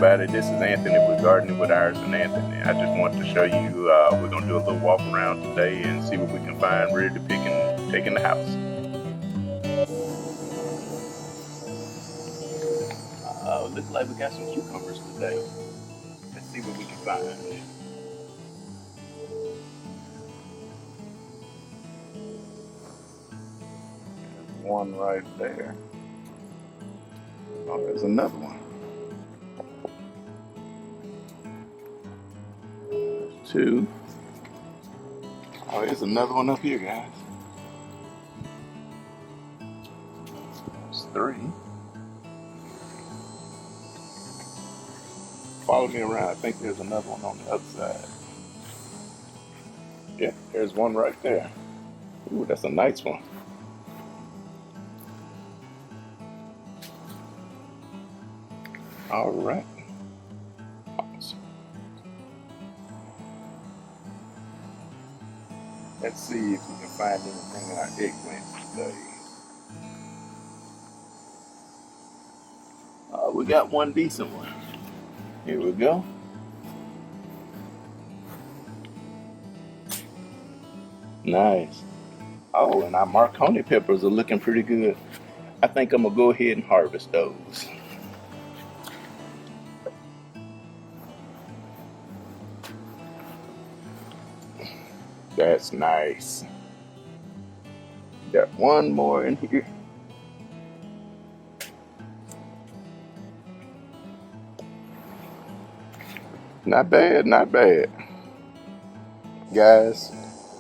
everybody, this is Anthony with Gardening with Iris and Anthony. I just want to show you, we're going to do a little walk around today and see what we can find ready to pick and take in the house. Looks like we got some cucumbers today. Let's see what we can find. There's one right there. Oh, there's another one. There's two. Oh, there's another one up here, guys. There's three. Follow me around. I think there's another one on the other side. Yeah, there's one right there. Ooh, that's a nice one. All right. Awesome. Let's see if we can find anything in our eggplant today. We got one decent one. Here we go. Nice. Oh, and our Marconi peppers are looking pretty good. I think I'm gonna go ahead and harvest those. That's nice. Got one more in here. Not bad, not bad. Guys,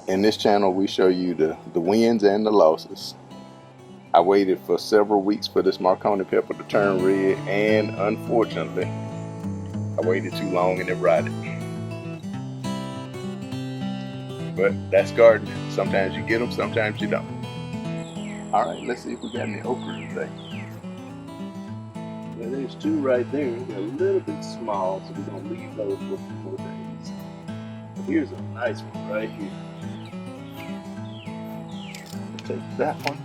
in this channel we show you the wins and the losses. I waited for several weeks for this Marconi pepper to turn red, and unfortunately, I waited too long and it rotted. But that's gardening. Sometimes you get them, sometimes you don't. All right, let's see if we got any okra today. Well, there's two right there. They're a little bit small, so we're gonna leave those for 4 days. But here's a nice one right here. Take that one.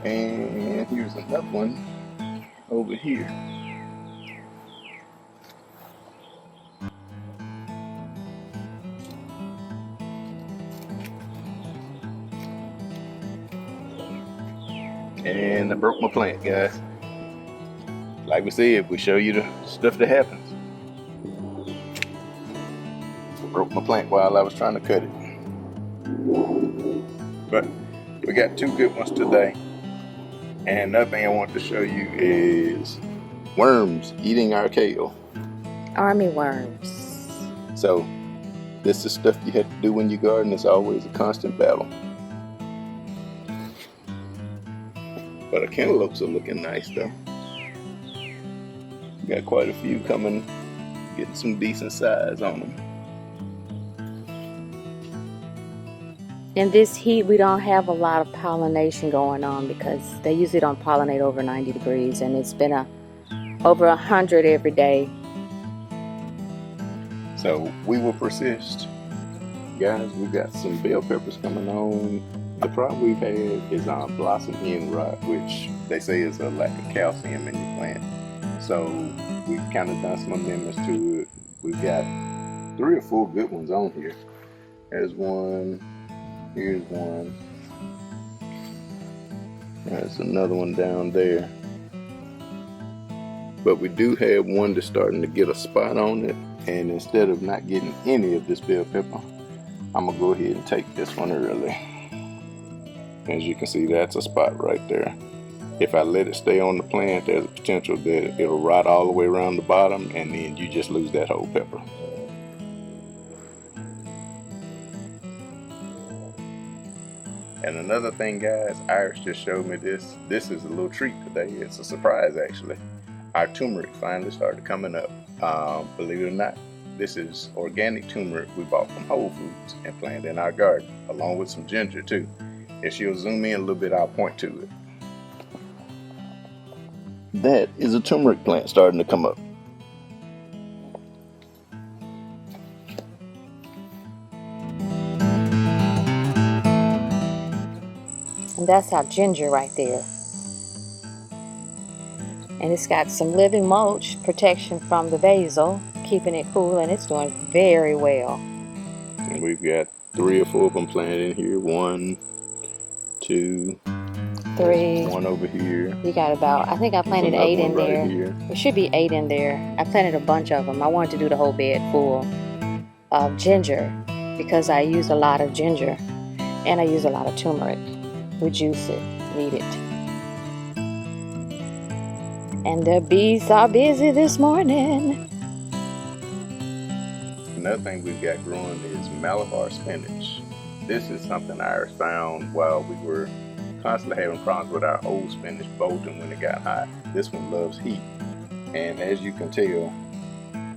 And here's another one over here. And I broke my plant, guys. Like we said, we show you the stuff that happens. I broke my plant while I was trying to cut it. But we got two good ones today. And another thing I want to show you is worms eating our kale. Army worms. So this is stuff you have to do when you garden. It's always a constant battle. But the cantaloupes are looking nice though. Got quite a few coming, getting some decent size on them. In this heat, we don't have a lot of pollination going on because they usually don't pollinate over 90 degrees, and it's been over 100 every day. So we will persist. Guys, we got some bell peppers coming on. The problem we've had is blossom end rot, which they say is a lack of calcium in your plant. So we've kind of done some amendments to it. We've got 3 or 4 good ones on here. There's one. Here's one. There's another one down there. But we do have one that's starting to get a spot on it. And instead of not getting any of this bell pepper, I'm gonna go ahead and take this one early. As you can see, that's a spot right there. If I let it stay on the plant, there's a potential that it'll rot all the way around the bottom, and then you just lose that whole pepper. And another thing, guys, Iris just showed me this. This is a little treat today. It's a surprise, actually. Our turmeric finally started coming up. Believe it or not, this is organic turmeric we bought from Whole Foods and planted in our garden, along with some ginger too. If she'll zoom in a little bit, I'll point to it. That is a turmeric plant starting to come up. And that's our ginger right there. And it's got some living mulch protection from the basil, keeping it cool, and it's doing very well. And we've got 3 or 4 of them planted in here. 1, 2, 3. One over here. You got about, I think I planted 8 in there. Right here. There should be 8 in there. I planted a bunch of them. I wanted to do the whole bed full of ginger because I use a lot of ginger and I use a lot of turmeric. We juice it, need it. And the bees are busy this morning. Another thing we've got growing is Malabar spinach. This is something Iris found while we were constantly having problems with our old spinach bolting when it got hot. This one loves heat. And as you can tell,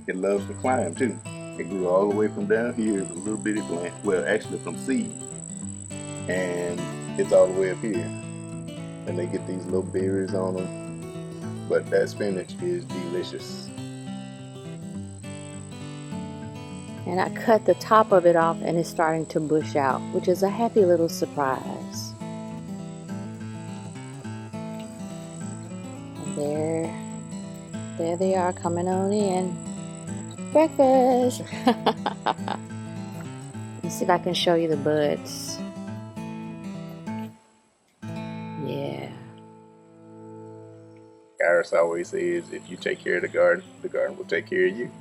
it loves to climb too. It grew all the way from down here, a little bitty plant, well actually from seed. And it's all the way up here. And they get these little berries on them. But that spinach is delicious. And I cut the top of it off and it's starting to bush out, which is a happy little surprise. And there they are coming on in. Breakfast! Let's see if I can show you the buds. Yeah. Iris always says, if you take care of the garden will take care of you.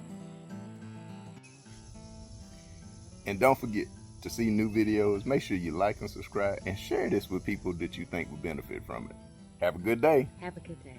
And don't forget to see new videos. Make sure you like and subscribe and share this with people that you think would benefit from it. Have a good day. Have a good day.